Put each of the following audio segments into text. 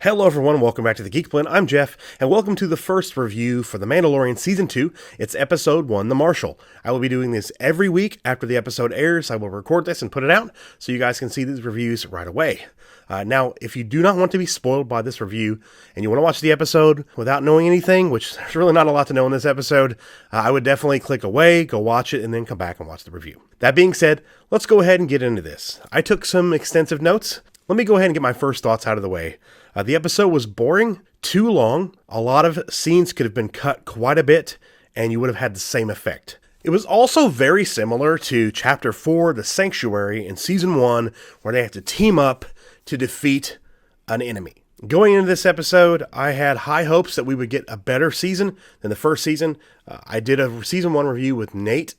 Hello everyone, welcome back to the Geek Blend. I'm Jeff, and welcome to the first review for The Mandalorian Season 2. It's Episode 1, The Marshal. I will be doing this every week after the episode airs. I will record this and put it out so you guys can see these reviews right away. Now, if you do not want to be spoiled by this review, and you want to watch the episode without knowing anything, which there's really not a lot to know in this episode, I would definitely click away, go watch it, and then come back and watch the review. That being said, let's go ahead and get into this. I took some extensive notes. Let me go ahead and get my first thoughts out of the way. The episode was boring, too long. A lot of scenes could have been cut quite a bit, and you would have had the same effect. It was also very similar to Chapter 4, The Sanctuary, in Season 1, where they have to team up to defeat an enemy. Going into this episode, I had high hopes that we would get a better season than the first season. I did a Season 1 review with Nate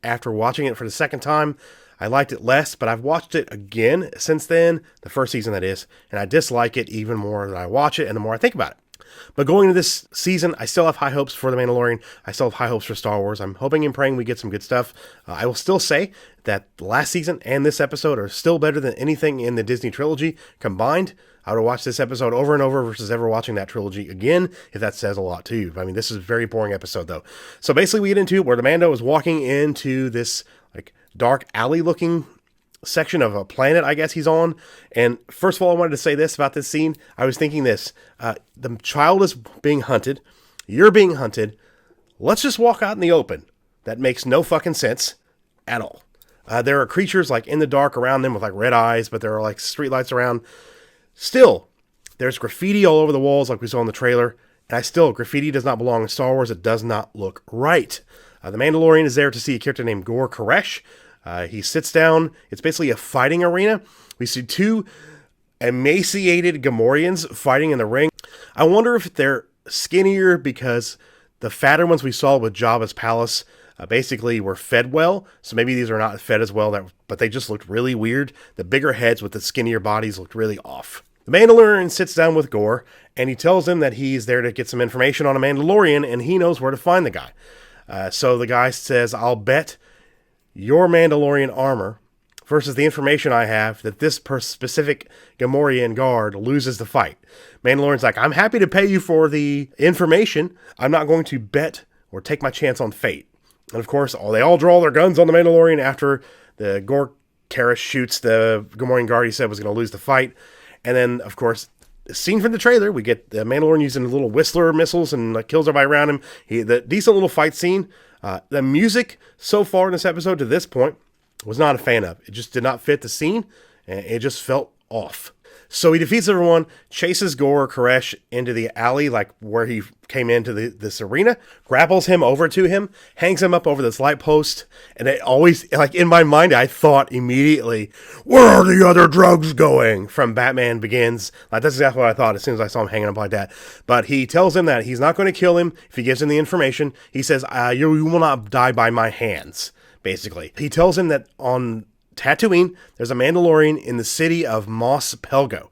after watching it for the second time. I liked it less, but I've watched it again since then, the first season that is, and I dislike it even more that I watch it and the more I think about it. But going into this season, I still have high hopes for The Mandalorian. I still have high hopes for Star Wars. I'm hoping and praying we get some good stuff. I will still say that the last season and this episode are still better than anything in the Disney trilogy combined. I would watch this episode over and over versus ever watching that trilogy again, if that says a lot to you. I mean, this is a very boring episode, though. So basically, we get into where the Mando is walking into this dark alley-looking section of a planet, I guess he's on. And first of all, I wanted to say this about this scene. I was thinking this. The child is being hunted. You're being hunted. Let's just walk out in the open. That makes no fucking sense at all. There are creatures in the dark around them with red eyes, but there are streetlights around. Still, there's graffiti all over the walls like we saw in the trailer. And graffiti does not belong in Star Wars. It does not look right. The Mandalorian is there to see a character named Gor Koresh. He sits down. It's basically a fighting arena. We see two emaciated Gamorreans fighting in the ring. I wonder if they're skinnier because the fatter ones we saw with Jabba's palace basically were fed well. So maybe these are not fed as well, but they just looked really weird. The bigger heads with the skinnier bodies looked really off. The Mandalorian sits down with Gor, and he tells him that he's there to get some information on a Mandalorian, and he knows where to find the guy. So the guy says, I'll bet your Mandalorian armor versus the information I have that this specific Gamorrean guard loses the fight. Mandalorian's like, I'm happy to pay you for the information. I'm not going to bet or take my chance on fate. And of course, they all draw their guns on the Mandalorian after the Gor Koresh shoots the Gamorrean guard he said was going to lose the fight. And then, of course, the scene from the trailer, we get the Mandalorian using little Whistler missiles and kills everybody around him. The decent little fight scene. The music so far in this episode to this point was not a fan of. It just did not fit the scene, and it just felt off. So he defeats everyone, chases Gor Koresh into the alley, where he came into this arena, grapples him over to him, hangs him up over this light post, and it always, in my mind, I thought immediately, where are the other drugs going? From Batman Begins. That's exactly what I thought as soon as I saw him hanging up like that. But he tells him that he's not going to kill him if he gives him the information. He says, you will not die by my hands, basically. He tells him that on Tatooine, there's a Mandalorian in the city of Mos Pelgo.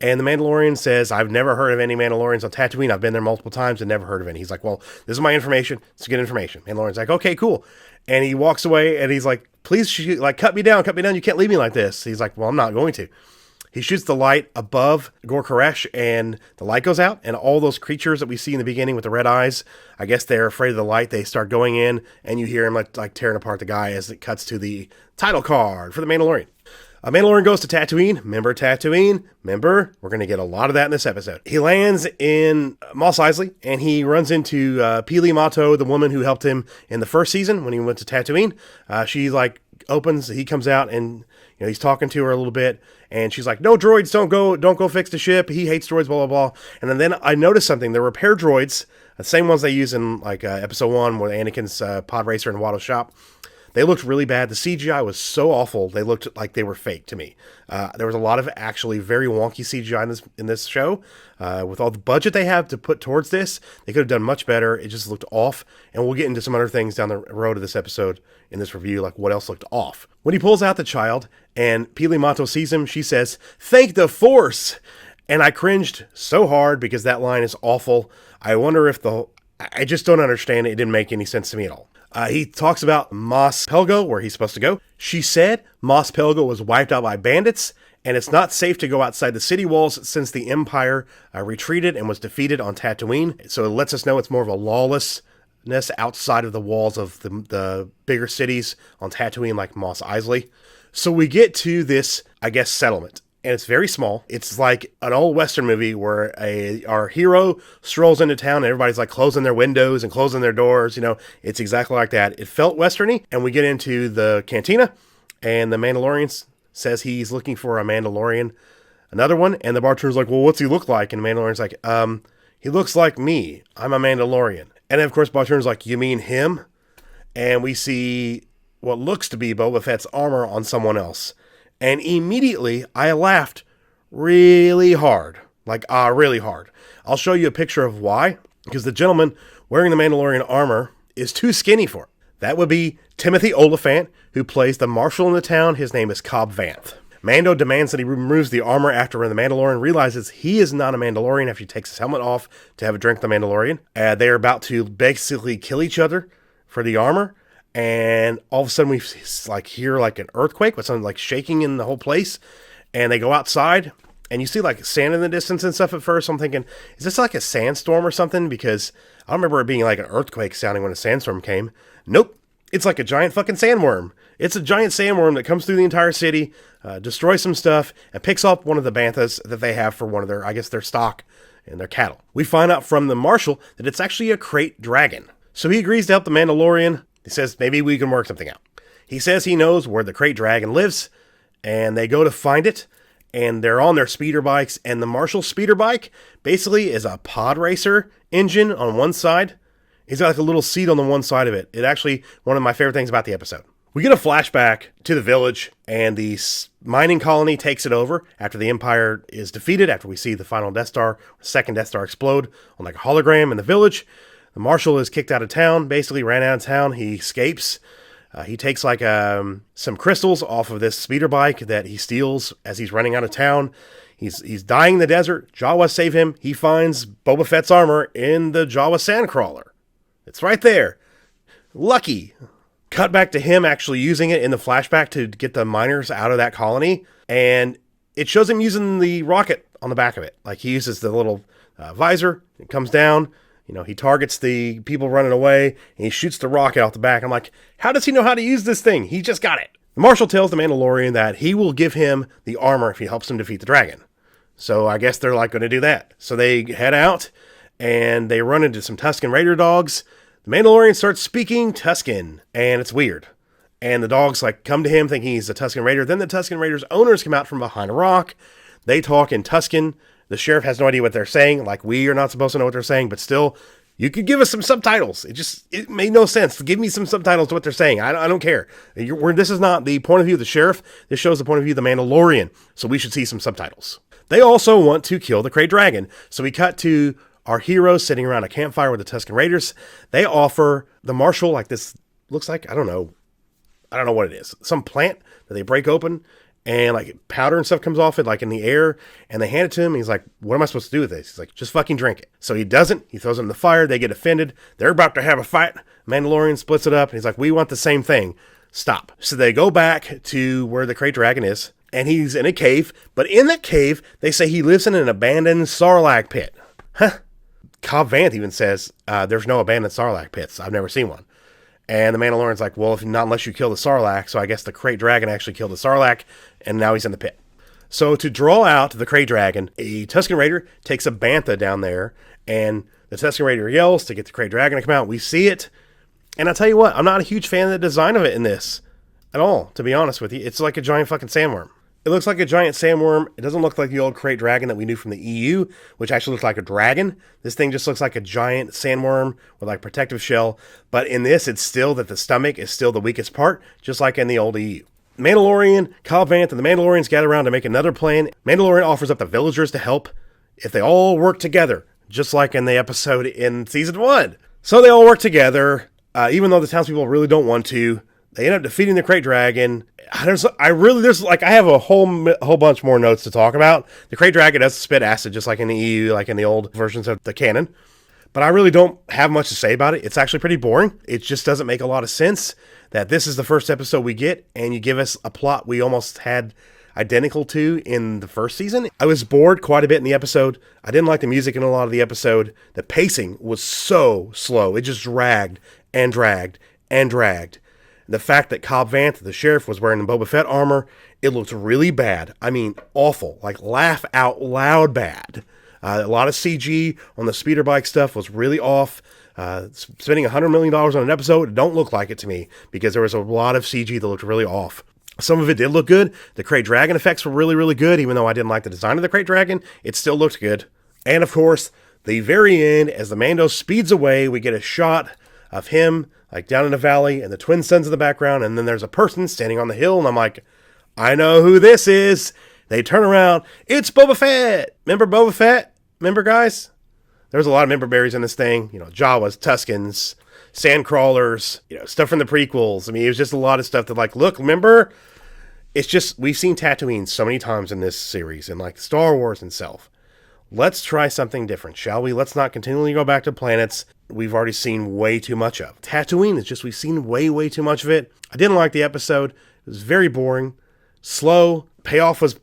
And the Mandalorian says, I've never heard of any Mandalorians on Tatooine. I've been there multiple times and never heard of any. He's like, well, this is my information. It's good information. Mandalorian's like, okay, cool. And he walks away and he's like, please, cut me down. You can't leave me like this. He's like, well, I'm not going to. He shoots the light above Gor Koresh, and the light goes out, and all those creatures that we see in the beginning with the red eyes, I guess they're afraid of the light. They start going in, and you hear him tearing apart the guy as it cuts to the title card for the Mandalorian. Mandalorian goes to Tatooine. Remember Tatooine? Remember? We're going to get a lot of that in this episode. He lands in Mos Eisley, and he runs into Peli Motto, the woman who helped him in the first season when he went to Tatooine. She opens, he comes out, and he's talking to her a little bit, and she's like, no droids, don't go fix the ship. He hates droids, blah, blah, blah. And then I noticed something. The repair droids, the same ones they use in episode 1 with Anakin's pod racer in Watto's shop, they looked really bad. The CGI was so awful, they looked like they were fake to me. There was a lot of actually very wonky CGI in this show. With all the budget they have to put towards this, they could have done much better. It just looked off. And we'll get into some other things down the road of this episode in this review, what else looked off. When he pulls out the child and Peli Motto sees him, she says, thank the Force. And I cringed so hard because that line is awful. I wonder if I just don't understand it. It didn't make any sense to me at all. He talks about Mos Pelgo, where he's supposed to go. She said Mos Pelgo was wiped out by bandits, and it's not safe to go outside the city walls since the Empire retreated and was defeated on Tatooine. So it lets us know it's more of a lawlessness outside of the walls of the bigger cities on Tatooine, like Mos Eisley. So we get to this, I guess, settlement. And it's very small. It's like an old Western movie where our hero strolls into town and everybody's like closing their windows and closing their doors. You know, it's exactly like that. It felt Westerny. And we get into the cantina, and the Mandalorian says he's looking for a Mandalorian, another one. And the bartender's like, well, what's he look like? And the Mandalorian's like, he looks like me. I'm a Mandalorian. And then, of course, bartender's like, you mean him? And we see what looks to be Boba Fett's armor on someone else. And immediately, I laughed really hard. Like, really hard. I'll show you a picture of why. Because the gentleman wearing the Mandalorian armor is too skinny for it. That would be Timothy Oliphant, who plays the Marshal in the town. His name is Cobb Vanth. Mando demands that he removes the armor after the Mandalorian realizes he is not a Mandalorian after he takes his helmet off to have a drink of the Mandalorian. They are about to basically kill each other for the armor. And all of a sudden we like hear like an earthquake with something like shaking in the whole place. And they go outside and you see like sand in the distance and stuff at first. I'm thinking, is this like a sandstorm or something? Because I don't remember it being like an earthquake sounding when a sandstorm came. Nope. It's like a giant fucking sandworm. It's a giant sandworm that comes through the entire city, destroys some stuff, and picks up one of the banthas that they have for one of their, I guess, their stock and their cattle. We find out from the Marshal that it's actually a crate dragon. So he agrees to help the Mandalorian. He says, maybe we can work something out. He says he knows where the crate dragon lives, and they go to find it, and they're on their speeder bikes, and the Marshal speeder bike basically is a pod racer engine on one side. He's got like a little seat on the one side of it. It actually, one of my favorite things about the episode. We get a flashback to the village, and the mining colony takes it over after the Empire is defeated, after we see the final Death Star, second Death Star explode on like a hologram in the village. The Marshal is kicked out of town, basically ran out of town. He escapes. He takes like some crystals off of this speeder bike that he steals as he's running out of town. He's dying in the desert. Jawas save him. He finds Boba Fett's armor in the Jawa sandcrawler. It's right there. Lucky. Cut back to him actually using it in the flashback to get the miners out of that colony. And it shows him using the rocket on the back of it. Like he uses the little visor. It comes down. You know, he targets the people running away, and he shoots the rocket off the back. I'm like, how does he know how to use this thing? He just got it. The Marshal tells the Mandalorian that he will give him the armor if he helps him defeat the dragon. So I guess they're like going to do that. So they head out, and they run into some Tusken Raider dogs. The Mandalorian starts speaking Tusken, and it's weird. And the dogs like come to him thinking he's a Tusken Raider. Then the Tusken Raiders owners come out from behind a rock. They talk in Tusken. The sheriff has no idea what they're saying. Like, we are not supposed to know what they're saying, but still, you could give us some subtitles. It made no sense. Give me some subtitles to what they're saying. I don't care. This is not the point of view of the sheriff. This shows the point of view of the Mandalorian. So we should see some subtitles. They also want to kill the Krayt Dragon. So we cut to our heroes sitting around a campfire with the Tusken Raiders. They offer the Marshal like this, looks like, I don't know what it is. Some plant that they break open. And like powder and stuff comes off it like in the air, and they hand it to him. And he's like, what am I supposed to do with this? He's like, just fucking drink it. So he doesn't. He throws it in the fire. They get offended. They're about to have a fight. Mandalorian splits it up, and he's like, we want the same thing. Stop. So they go back to where the Krayt Dragon is, and he's in a cave. But in that cave, they say he lives in an abandoned Sarlacc pit. Huh. Cobb Vanth even says, there's no abandoned Sarlacc pits. I've never seen one. And the Mandalorian's like, well, not unless you kill the Sarlacc. So I guess the Krayt Dragon actually killed the Sarlacc, and now he's in the pit. So to draw out the Krayt Dragon, a Tusken Raider takes a bantha down there, and the Tusken Raider yells to get the Krayt Dragon to come out. We see it, and I'll tell you what, I'm not a huge fan of the design of it in this at all, to be honest with you. It's like a giant fucking sandworm. It looks like a giant sandworm. It doesn't look like the old Krayt Dragon that we knew from the EU, which actually looked like a dragon. This thing just looks like a giant sandworm with like protective shell. But in this, it's still that the stomach is still the weakest part, just like in the old EU. Mandalorian, Cobb Vanth, and the Mandalorians gather around to make another plan. Mandalorian offers up the villagers to help if they all work together, just like in the episode in Season 1. So they all work together, even though the townspeople really don't want to. They end up defeating the Krayt Dragon. I have a whole bunch more notes to talk about. The Krayt Dragon does spit acid, just like in the EU, like in the old versions of the canon. But I really don't have much to say about it. It's actually pretty boring. It just doesn't make a lot of sense that this is the first episode we get, and you give us a plot we almost had identical to in the first season. I was bored quite a bit in the episode. I didn't like the music in a lot of the episode. The pacing was so slow. It just dragged and dragged and dragged. The fact that Cobb Vanth, the sheriff, was wearing the Boba Fett armor, it looked really bad. I mean, awful. Like, laugh out loud bad. A lot of CG on the speeder bike stuff was really off. Spending $100 million on an episode, it don't look like it to me, because there was a lot of CG that looked really off. Some of it did look good. The Krayt Dragon effects were really, really good. Even though I didn't like the design of the Krayt Dragon, it still looked good. And of course, the very end, as the Mando speeds away, we get a shot of him like down in the valley and the twin suns in the background, and then there's a person standing on the hill, and I'm like, I know who this is. They turn around, it's Boba Fett. Remember Boba Fett? Remember, guys? There's a lot of member berries in this thing. You know, Jawas, Tuskens, Sandcrawlers, you know, stuff from the prequels. I mean, it was just a lot of stuff that, like, look, remember? It's just, we've seen Tatooine so many times in this series, and like Star Wars itself. Let's try something different, shall we? Let's not continually go back to planets we've already seen way too much of. Tatooine is just, we've seen way too much of it. I didn't like the episode. It was very boring, slow. Payoff was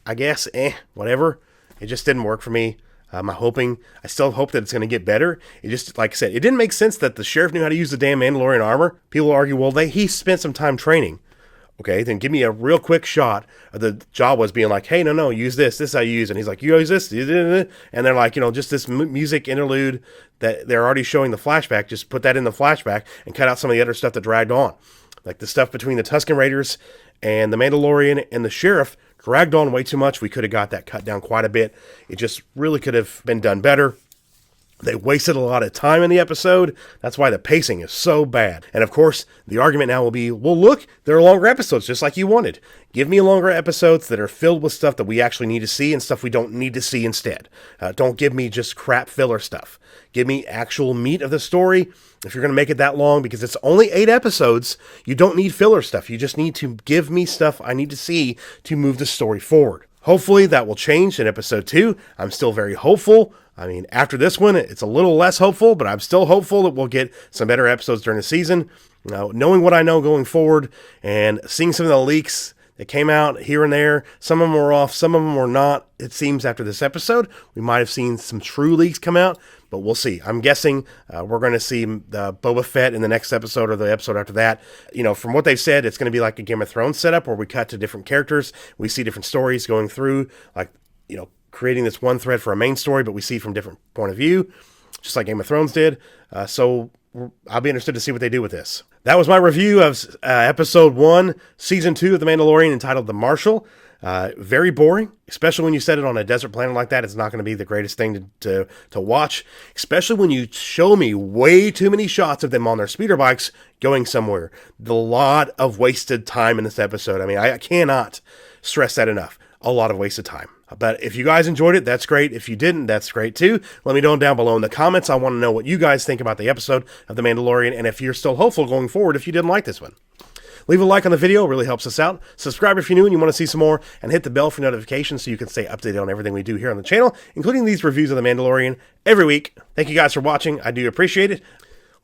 I guess, whatever. It just didn't work for me. I still hope that it's going to get better. It just, like I said, it didn't make sense that the sheriff knew how to use the damn Mandalorian armor. People argue, well, he spent some time training. Okay, then give me a real quick shot of the Jawas being like, hey, no, use this. This is how you use it. And he's like, you use this? And they're like, you know, just this music interlude that they're already showing the flashback. Just put that in the flashback and cut out some of the other stuff that dragged on. Like the stuff between the Tusken Raiders and the Mandalorian and the sheriff dragged on way too much. We could have got that cut down quite a bit. It just really could have been done better. They wasted a lot of time in the episode. That's why the pacing is so bad. And of course, the argument now will be, well, look, there are longer episodes just like you wanted. Give me longer episodes that are filled with stuff that we actually need to see and stuff we don't need to see instead. Don't give me just crap filler stuff. Give me actual meat of the story. If you're going to make it that long, because it's only 8 episodes, you don't need filler stuff. You just need to give me stuff I need to see to move the story forward. Hopefully that will change in episode 2. I'm still very hopeful. I mean, after this one, it's a little less hopeful, but I'm still hopeful that we'll get some better episodes during the season. Now, knowing what I know going forward and seeing some of the leaks that came out here and there, some of them were off, some of them were not. It seems after this episode, we might have seen some true leaks come out, but we'll see. I'm guessing we're going to see the Boba Fett in the next episode or the episode after that. You know, from what they've said, it's going to be like a Game of Thrones setup where we cut to different characters. We see different stories going through, like, you know, creating this one thread for a main story, but we see from different point of view, just like Game of Thrones did. So I'll be interested to see what they do with this. That was my review of episode 1, season 2 of The Mandalorian, entitled The Marshal. Very boring, especially when you set it on a desert planet like that. It's not going to be the greatest thing to watch, especially when you show me way too many shots of them on their speeder bikes going somewhere. A lot of wasted time in this episode. I mean, I cannot stress that enough. A lot of wasted time. But if you guys enjoyed it, that's great. If you didn't, that's great too. Let me know down below in the comments. I want to know what you guys think about the episode of The Mandalorian, and if you're still hopeful going forward if you didn't like this one. Leave a like on the video. It really helps us out. Subscribe if you're new and you want to see some more, and hit the bell for notifications so you can stay updated on everything we do here on the channel, including these reviews of The Mandalorian every week. Thank you guys for watching. I do appreciate it.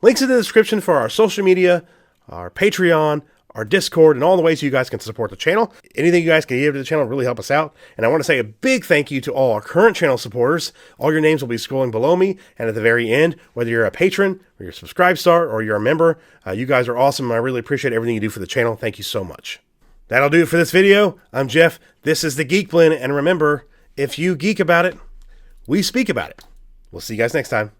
Links in the description for our social media, our Patreon, our Discord, and all the ways you guys can support the channel. Anything you guys can give to the channel really help us out. And I want to say a big thank you to all our current channel supporters. All your names will be scrolling below me, and at the very end, whether you're a patron, or you're a subscribe star, or you're a member, you guys are awesome, and I really appreciate everything you do for the channel. Thank you so much. That'll do it for this video. I'm Jeff. This is the Geek Blend, and remember, if you geek about it, we speak about it. We'll see you guys next time.